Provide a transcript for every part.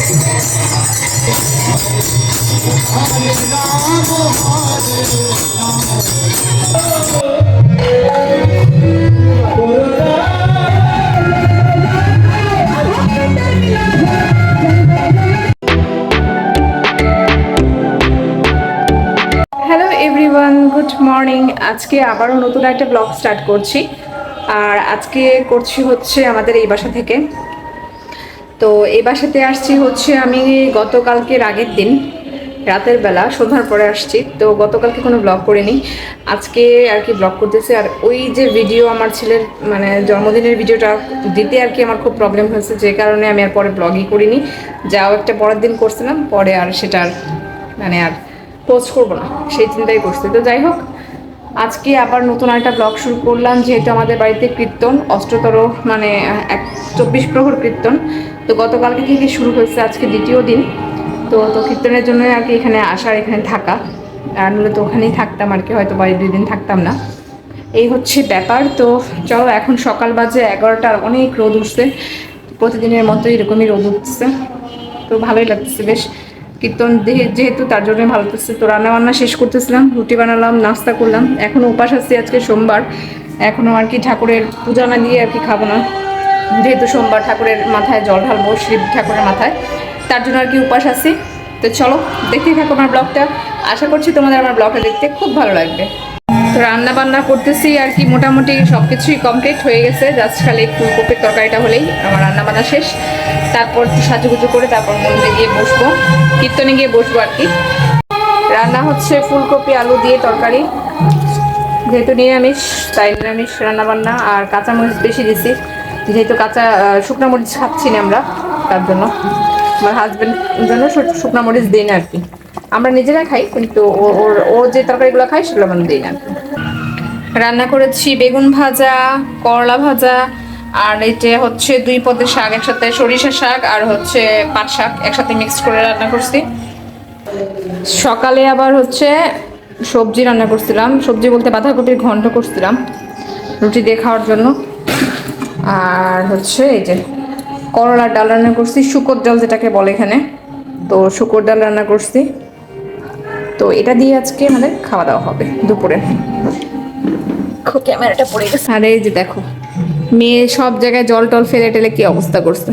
Hello everyone, good morning. আজকে আবারও নতুন একটা ব্লগ স্টার্ট করছি। আর আজকে করছি হচ্ছে আমাদের এই বাসা থেকে। তো এই বাসাতে আসছি হচ্ছে আমি গতকালকের আগের দিন রাতের বেলা সন্ধ্যার পরে আসছি। তো গতকালকে কোনো ব্লগ করিনি, আজকে আর কি ব্লগ করতেছি। আর ওই যে ভিডিও আমার ছেলের মানে জন্মদিনের ভিডিওটা দিতে আর কি আমার খুব প্রবলেম হয়েছে, যে কারণে আমি আর পরে ব্লগই করিনি। যাও একটা পরের দিন করছিলাম, পরে আর সেটা মানে আর পোস্ট করবো না সেই চিন্তাই করছি। তো যাই হোক, আজকে আবার নতুন একটা ব্লগ শুরু করলাম, যেহেতু আমাদের বাড়িতে কীর্তন অষ্টতর মানে 24 প্রহর কীর্তন। তো গতকালকে থেকে শুরু হয়েছে, আজকে দ্বিতীয় দিন। তো কীর্তনের জন্য আর কি এখানে আসার, এখানে থাকা। আর নইলে তো ওখানেই থাকতাম আর কি, হয়তো বাড়ি 2 দিন থাকতাম না। এই হচ্ছে ব্যাপার। তো চলো, এখন সকাল বাজে 11টার, অনেক রোদ উঠছে, প্রতিদিনের মতো এরকমই রোদ উঠছে। তো ভালোই লাগতেছে বেশ, কীর্তন যেহেতু তার জন্য ভালো লাগতেছে। তো রান্নাবান্না শেষ করতেছিলাম, রুটি বানালাম, নাস্তা করলাম। এখনও উপাস আসছি, আজকে সোমবার। এখনও আর কি ঠাকুরের পূজা না দিয়ে আর কি খাবো না, যেহেতু সোমবার ঠাকুরের মাথায় জল ঢালবো, শিব ঠাকুরের মাথায়, তার জন্য আর কি উপাস আছি। তো চলো দেখতেই থাকো আমার ব্লগটা, আশা করছি তোমাদের আমার ব্লগটা দেখতে খুব ভালো লাগবে। তো রান্না বান্না করতেছি আর কি, মোটামুটি সব কিছুই কমপ্লিট হয়ে গেছে, জাস্ট খালি ফুলকপির তরকারিটা হলেই আমার রান্না বান্না শেষ। তারপর একটু সাজুগুজু করে তারপর মন্দিরে গিয়ে বসবো, কীর্তনে গিয়ে বসবো আর কি। রান্না হচ্ছে ফুলকপি আলু দিয়ে তরকারি, যেহেতু নিরামিষ তাই নিরামিষ রান্নাবান্না। আর কাঁচামরিচ বেশি দিছি, যেহেতু শুকনো মরিচ খাচ্ছি না আমরা, তার জন্য আমার হাজব্যান্ডের জন্য শুকনো মরিচ দিই না আর কি। আমরা নিজেরা খাই, কিন্তু ও যে তরকারিগুলো খাই সেগুলো আমরা দিই না। রান্না করেছি বেগুন ভাজা, করলা ভাজা, আর এটা হচ্ছে 2 পদের শাক একসাথে, সরিষা শাক আর হচ্ছে পাট শাক একসাথে মিক্সড করে রান্না করছি। সকালে আবার হচ্ছে সবজি রান্না করছিলাম, সবজি বলতে বাঁধাকপির ঘন্ট করছিলাম রুটি দিয়ে খাওয়ার জন্য। আর হচ্ছে এই যে করলার ডাল রান্না করছি, শুকর ডাল যেটাকে বলে এখানে, তো শুকর ডাল রান্না করছি। তো এটা দিয়ে আজকে আমাদের খাওয়া দাওয়া হবে দুপুরে। ক্যামেরাটা পড়ে গেছে। আর এই যে দেখো, মেয়ে সব জায়গায় জল টল ফেলে টেলে কি অবস্থা করছে।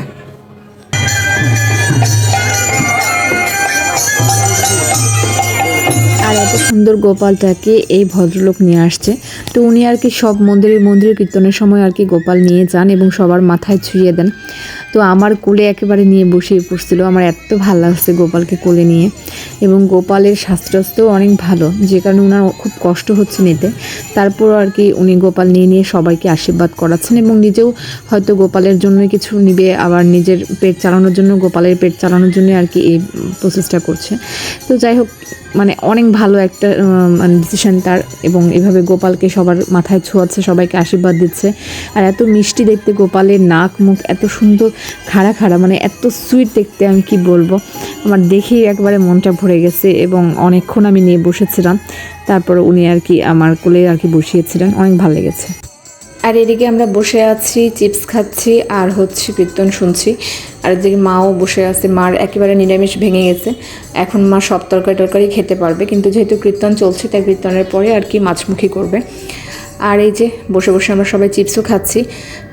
আর এত সুন্দর গোপালটাকে এই ভদ্রলোক নিয়ে আসছে। তো উনি আর কি সব মন্দিরে কীর্তনের সময় আর কি গোপাল নিয়ে যান এবং সবার মাথায় ছুঁয়ে দেন। তো আমার কোলে একেবারে নিয়ে বসিয়ে পড়ছিল, আমার এত ভালো লাগছে গোপালকে কোলে নিয়ে। এবং গোপালের স্বাস্থ্যও অনেক ভালো, যে কারণে ওনার খুব কষ্ট হচ্ছে নিতে। তারপরও আর কি উনি গোপাল নিয়ে সবাইকে আশীর্বাদ করাচ্ছেন এবং নিজেও হয়তো গোপালের জন্য কিছু নিবে, আবার নিজের পেট চালানোর জন্য, গোপালের পেট চালানোর জন্য আর কি এই প্রসেসটা করছে। তো যাই হোক, মানে অনেক ভালো একটা মানে ডিসিশন তার। এবং এভাবে গোপালকে সবার মাথায় ছোঁয়াচ্ছে, সবাইকে আশীর্বাদ দিচ্ছে। আর এত মিষ্টি দেখতে, গোপালের নাক মুখ এত সুন্দর খাড়া, মানে এত সুইট দেখতে, আমি কি বলবো, আমার দেখেই একবারে মনটা ভরে গেছে। এবং অনেকক্ষণ আমি নিয়ে বসেছিলাম, তারপর উনি আর কি আমার কোলে আর কি বসিয়েছিলেন, অনেক ভালো লেগেছে। আর এদিকে আমরা বসে আছি, চিপস খাচ্ছি আর হচ্ছে কীর্তন শুনছি। আর এদিকে মাও বসে আছে, মার একেবারে নিরামিষ ভেঙে গেছে, এখন মা সব তরকারি খেতে পারবে, কিন্তু যেহেতু কীর্তন চলছে তাই কীর্তনের পরে আর কি মাছমুখী করবে। আর এই যে বসে আমরা সবাই চিপসও খাচ্ছি,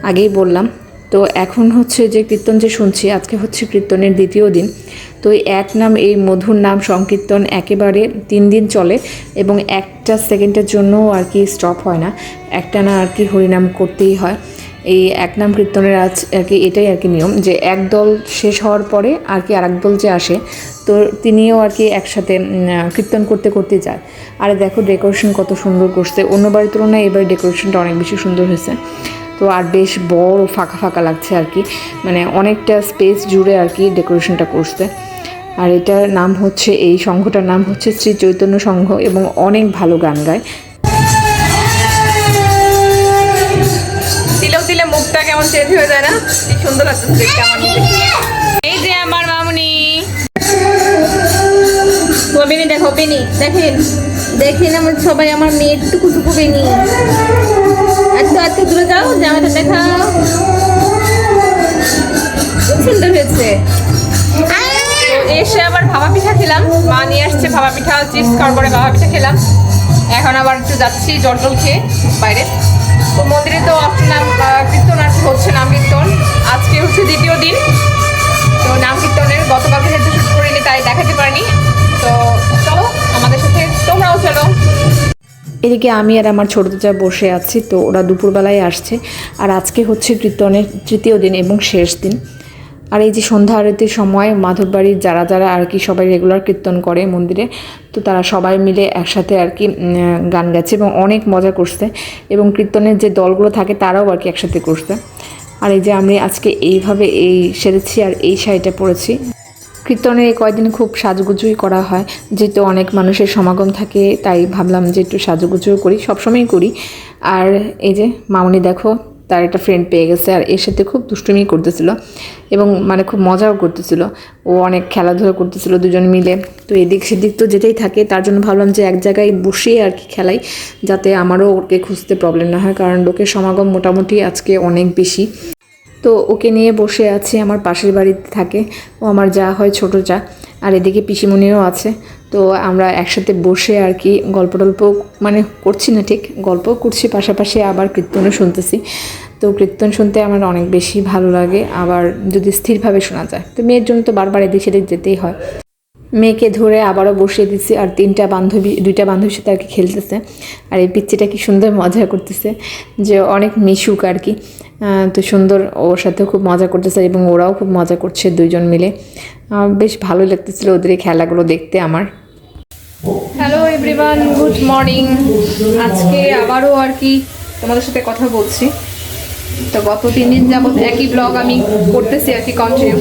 আগেই বললাম। তো এখন হচ্ছে যে কীর্তন যে শুনছি, আজকে হচ্ছে কীর্তনের দ্বিতীয় দিন। তো এক নাম, এই মধুর নাম সংকীর্তন একেবারে 3 দিন চলে এবং একটা সেকেন্ডের জন্য আর কি স্টপ হয় না, একটা না আর কি হরিনাম করতেই হয়। এই এক নাম কীর্তনের আর কি এটাই আর কি নিয়ম, যে এক দল শেষ হওয়ার পরে আর কি আরেক দল যে আসে, তো তিনিও আর কি একসাথে কীর্তন করতে যায়। আর দেখো ডেকোরেশন কত সুন্দর করছে, অন্য বাড়ির তুলনায় এবার ডেকোরেশনটা অনেক বেশি সুন্দর হয়েছে। তো আর বেশ বড় ফাঁকা লাগছে আর কি, মানে অনেকটা স্পেস জুড়ে আর কি ডেকোরেশনটা করছে। আর এটার নাম হচ্ছে, এই সংঘটার নাম হচ্ছে শ্রী চৈতন্য সংঘ এবং অনেক ভালো গান গায়। দিলে মুখটা কেমন চেঞ্জ হয়ে যায় না, কি সুন্দর লাগছে দেখতে আমার। এই যে আমার মামুনি, বেনি দেখো, বেনি দেখেন আমার সবাই, আমার মেয়ের টুকু বেনি। এত দূরে যাও, জামাটা দেখাও, খুব সুন্দর হয়েছে। এসে আবার ভাপা পিঠা খেলাম, মা নিয়ে আসছে ভাপা পিঠা, চিপস খাওয়ার পরে ভাপা পিঠা খেলাম। এখন আবার একটু যাচ্ছি জল খেয়ে বাইরে। তো মন্দিরে তো নাম কীর্তন আর কি হচ্ছে, নাম কীর্তন। আজকে হচ্ছে দ্বিতীয় দিন। তো নাম কীর্তনের গতকালকে যেহেতু শুট করিনি তাই দেখাতে পারিনি। তো চলো আমাদের সাথে, তোমরাও চলো। এদিকে আমি আর আমার ছোটো চাচা বসে আছি, তো ওরা দুপুরবেলায় আসছে। আর আজকে হচ্ছে কীর্তনের তৃতীয় দিন এবং শেষ দিন। আর এই যে সন্ধ্যা আরতির সময় মাধববাড়ির যারা যারা আর কি সবাই রেগুলার কীর্তন করে মন্দিরে, তো তারা সবাই মিলে একসাথে আর কি গান গাচ্ছে এবং অনেক মজা করছে। এবং কীর্তনের যে দলগুলো থাকে তারাও আর কি একসাথে করছে। আর এই যে আমি আজকে এইভাবে সেরেছি আর এই শাড়িটা পরেছি। কীর্তনে এই কয়েকদিন খুব সাজুগুজুই করা হয়, যেহেতু অনেক মানুষের সমাগম থাকে, তাই ভাবলাম যে একটু সাজুগুজুও করি, সবসময়ই করি। আর এই যে মামনি দেখো, তার একটা ফ্রেন্ড পেয়ে গেছে, আর এর সাথে খুব দুষ্টুমি করতেছিল এবং মানে খুব মজাও করতেছিল। ও অনেক খেলাধুলা করতেছিল দুজন মিলে। তো এদিক সেদিক তো যেতেই থাকে, তার জন্য ভাবলাম যে এক জায়গায় বসিয়ে আর কি খেলাই, যাতে আমারও ওকে খুঁজতে প্রবলেম না হয়, কারণ লোকের সমাগম মোটামুটি আজকে অনেক বেশি। তো ওকে নিয়ে বসে আছি, আমার পাশের বাড়িতে থাকে, ও আমার যা হয় ছোটো যা। আর এদিকে পিসিমণিও আছে। তো আমরা একসাথে বসে আর কি গল্প টল্প মানে করছি না, ঠিক গল্প করছি, পাশাপাশি আবার কীর্তনও শুনতেছি। তো কীর্তন শুনতে আমার অনেক বেশি ভালো লাগে, আবার যদি স্থিরভাবে শোনা যায়। তো মেয়ের জন্য তো বারবার এদিক সেদিক যেতেই হয়। মেয়েকে ধরে আবারও বসিয়ে দিচ্ছি, আর দুইটা বান্ধবীর সাথে আর কি খেলতেছে। আর এই পিচ্চিটা কি সুন্দর মজা করতেছে, যে অনেক মিশুক আর কি। তো সুন্দর, ওর সাথেও খুব মজা করতেছে এবং ওরাও খুব মজা করছে দুইজন মিলে। বেশ ভালোই লাগতেছিল ওদের এই খেলাগুলো দেখতে আমার। Hello everyone, good morning. আজকে আবারও আর কি তোমাদের সাথে কথা বলছি। তো গত 3 দিন যাবত একই ব্লগ আমি করতেছি আর কি কন্টিনিউ।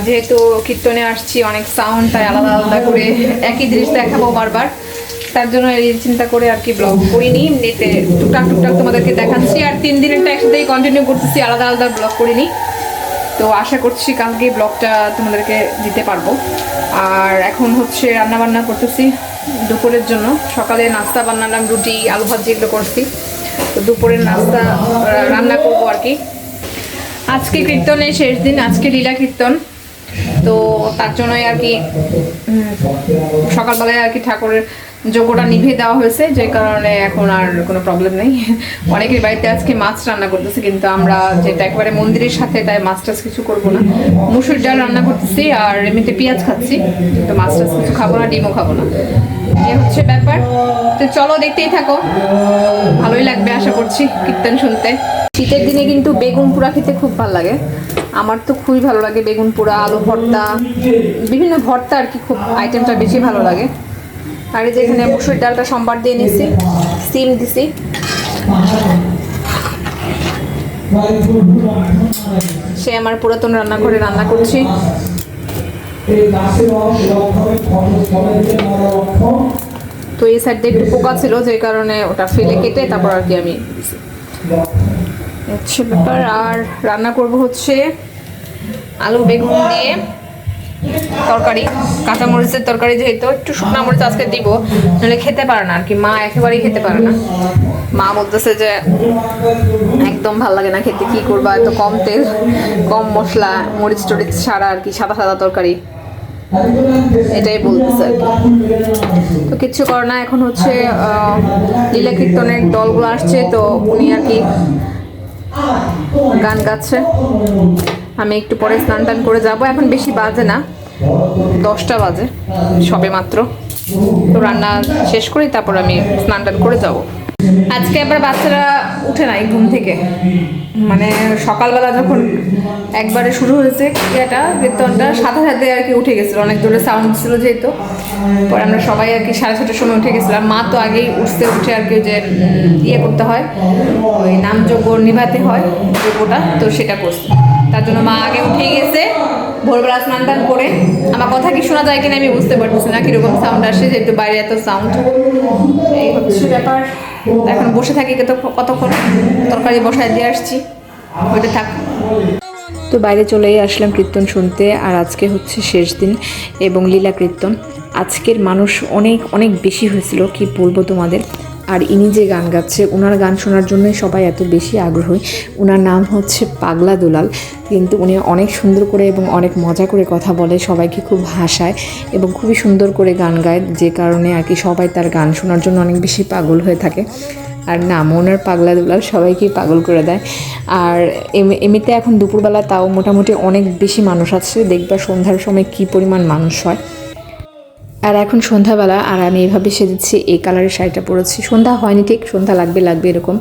যেহেতু কীর্তনে আসছি, অনেক সাউন্ড, তাই আলাদা আলাদা করে একই জিনিস দেখাবো বারবার। তার জন্য এই চিন্তা করে আর কি ব্লগ করিনি, এমনিতে টুকটাক তোমাদেরকে দেখাচ্ছি। আর 3 দিনেরটা একসাথেই কন্টিনিউ করতেছি, আলাদা আলাদা ব্লগ করিনি। তো আশা করছি কালকে ব্লগটা তোমাদেরকে দিতে পারবো। আর এখন হচ্ছে রান্না বান্না করতেছি দুপুরের জন্য। সকালে নাস্তা বানালাম, রুটি আলু ভাজি এগুলো করছি। তো দুপুরের নাস্তা রান্না করবো আর কি। আজকে কীর্তনের শেষ দিন, আজকে লীলা কীর্তন। তো তার জন্যই আর কি সকালবেলায় আর কি ঠাকুরের যজ্ঞটা নিভে দেওয়া হয়েছে, যে কারণে এখন আর কোনো প্রবলেম নেই। অনেকের বাড়িতে আজকে মাছ রান্না করতেছে, কিন্তু আমরা যেটা একেবারে মন্দিরের সাথে, তাই মাছ টাছ কিছু করবো না। মুসুর ডাল রান্না করতেছি, আর এমনিতে পেঁয়াজ খাচ্ছি, কিন্তু মাছ টাছ কিছু খাবো না, ডিমও খাবো না। এ হচ্ছে ব্যাপার। তো চলো দেখতেই থাকো, ভালোই লাগবে আশা করছি কীর্তন শুনতে। শীতের দিনে কিন্তু বেগুন পোড়া খেতে খুব ভালো লাগে, আমার তো খুবই ভালো লাগে। বেগুন পোড়া, আলু ভর্তা, বিভিন্ন ভর্তা আর কি, খুব আইটেমটা বেশি ভালো লাগে। আর এই যে এখানে মুসুর ডালটা সম্বার দিয়ে নিছি, সিম দিছি। সে আমার পুরাতন রান্নাঘরে রান্না করছি। তো এই সাইড দিয়ে একটু পোকা ছিল, যে কারণে ওটা ফেলে কেটে তারপর আর কি আমি দিছি। হচ্ছে ব্যাপার। আর রান্না করব হচ্ছে আলু বেগুন দিয়ে তরকারি, কাঁচামরিচের তরকারি। যেহেতু একটু শুকনা মরিচ আজকে দিব, নাহলে খেতে পারে না আর কি, মা একেবারেই খেতে পারে না। মা বলতেছে যে একদম ভালো লাগে না খেতে, কি করবা, এত কম তেল কম মশলা, মরিচ টরিচ ছাড়া আর কি, সাদা সাদা তরকারি, এটাই বলতেছে আর কি। তো কিচ্ছু করে না। এখন হচ্ছে লীলা কীর্তনের দলগুলো আসছে, তো উনি আর কি গান গাচ্ছে। আমি একটু পরে স্নান টান করে যাব। এখন বেশি বাজে না, 10টা বাজে সবে মাত্র। তো রান্না শেষ করি, তারপর আমি স্নান টান করে যাব। আজকে আবার বাচ্চারা উঠে নাই ঘুম থেকে, মানে সকালবেলা যখন একবারে শুরু হয়েছে এটা কীর্তনটা, সাথে সাথে আর কি উঠে গেছিলো, অনেক জোরে সাউন্ড ছিল যেহেতু। পরে আমরা সবাই আর কি 6:30টার সময় উঠে গেছিলাম। মা তো আগেই উঠে আর কি যে করতে হয়, ওই নামযজ্ঞ নিভাতে হয় যজ্ঞটা, তো সেটা করছে। তার জন্য মা আগে উঠে গেছে ভোরবেলা স্নান টান করে। আমার কথা কি শোনা যায় কিনা আমি বুঝতে পারতেছি না, কিরকম সাউন্ড আসে, যেহেতু বাইরে এত সাউন্ড। এই হচ্ছে ব্যাপার। এখন বসে থাকি কতক্ষণ, তরকারি বসায় দিয়ে আসছি, ওইটা থাক। তো বাইরে চলেই আসলাম কীর্তন শুনতে। আর আজকে হচ্ছে শেষ দিন এবং লীলা কীর্তন। আজকের মানুষ অনেক অনেক বেশি হয়েছিল, কি বলবো তোমাদের। আর ইনি যে গান গাচ্ছে, ওনার গান শোনার জন্যই সবাই এত বেশি আগ্রহী। ওনার নাম হচ্ছে পাগলা দুলাল। কিন্তু উনি অনেক সুন্দর করে এবং অনেক মজা করে কথা বলে, সবাইকে খুব হাসায় এবং খুবই সুন্দর করে গান গায়, যে কারণে আর কি সবাই তার গান শোনার জন্য অনেক বেশি পাগল হয়ে থাকে। আর নাম ওনার পাগলা দুলাল, সবাইকেই পাগল করে দেয়। আর এমনিতে এখন দুপুরবেলা তাও মোটামুটি অনেক বেশি মানুষ আছে, দেখবা সন্ধ্যার সময় কী পরিমাণ মানুষ হয়। আর এখন সন্ধ্যাবেলা, আর আমি এভাবে সেজেছি, এই কালারের শাড়িটা পরেছি। সন্ধ্যা হয়নি, ঠিক সন্ধ্যা লাগবে এরকম,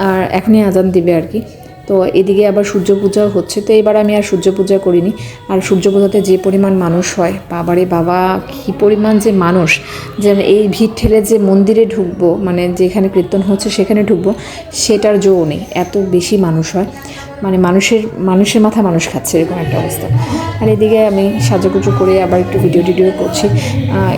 আর এখনই আজান দিবে আর কি। তো এদিকে আবার সূর্য পূজাও হচ্ছে, তো এবার আমি আর সূর্য পূজা করিনি। আর সূর্য পূজাতে যে পরিমাণ মানুষ হয়, বাবারে বাবা, কী পরিমাণ যে মানুষ, যে এই ভিড় ঠেলে যে মন্দিরে ঢুকবো, মানে যেখানে কীর্তন হচ্ছে সেখানে ঢুকবো, সেটার জো নেই, এত বেশি মানুষ হয়। মানে মানুষের মাথা মানুষ খাচ্ছে, এরকম একটা অবস্থা। আর এদিকে আমি সাজুগুজু করে আবার একটু ভিডিও করছি,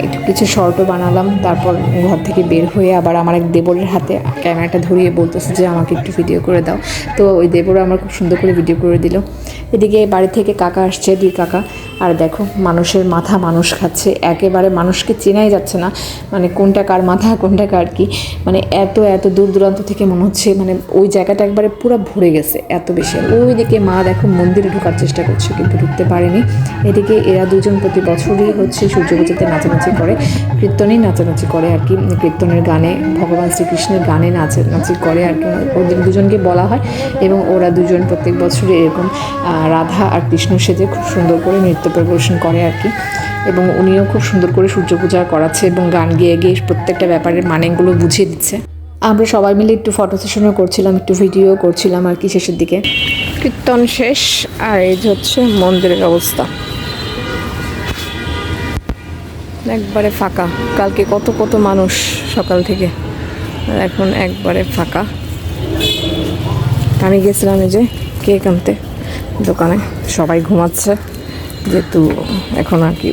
একটু কিছু শর্টও বানালাম। তারপর ঘর থেকে বের হয়ে আবার আমার এক দেবরের হাতে ক্যামেরাটা ধরিয়ে বলতেছে যে আমাকে একটু ভিডিও করে দাও। তো ওই দেবর আমার খুব সুন্দর করে ভিডিও করে দিল। এদিকে বাড়ি থেকে কাকা আসছে, দুই কাকা। আর দেখো মানুষের মাথা মানুষ খাচ্ছে, একেবারে মানুষকে চেনাই যাচ্ছে না, মানে কোনটা কার মাথা কোনটা কার কি, মানে এত দূর দূরান্ত থেকে মনে হচ্ছে মানে ওই জায়গাটা একবারে পুরো ভরে গেছে, এত বেশি। ওইদিকে মা দেখো মন্দিরে ঢোকার চেষ্টা করছে, কিন্তু ঢুকতে পারেনি। এদিকে এরা দুজন প্রতি বছরই হচ্ছে সূর্য পুজোতে নাচানাচি করে, কীর্তনেই নাচানাচি করে আর কি, কীর্তনের গানে, ভগবান শ্রীকৃষ্ণের গানে নাচানাচি করে আর কি, ওদের দুজনকে বলা হয়। এবং ওরা দুজন প্রত্যেক বছরই এরকম রাধা আর কৃষ্ণ সেজে খুব সুন্দর করে নৃত্য পরিবেশন করে আর কি। এবং উনিও খুব সুন্দর করে সূর্য পূজা করাচ্ছে এবং গান গেয়ে প্রত্যেকটা ব্যাপারের মানেগুলো বুঝিয়ে দিচ্ছে। আমরা সবাই মিলে একটু ফটো সেশনও করছিলাম, একটু ভিডিও করছিলাম আর কি শেষের দিকে। কীর্তন শেষ, আর এই যে হচ্ছে মন্দিরের অবস্থা, একবারে ফাঁকা। কালকে কত মানুষ সকাল থেকে, আর এখন একবারে ফাঁকা। আমি গেছিলাম এই যে কেক আনতে দোকানে, সবাই ঘুমাচ্ছে যেহেতু এখন আর কি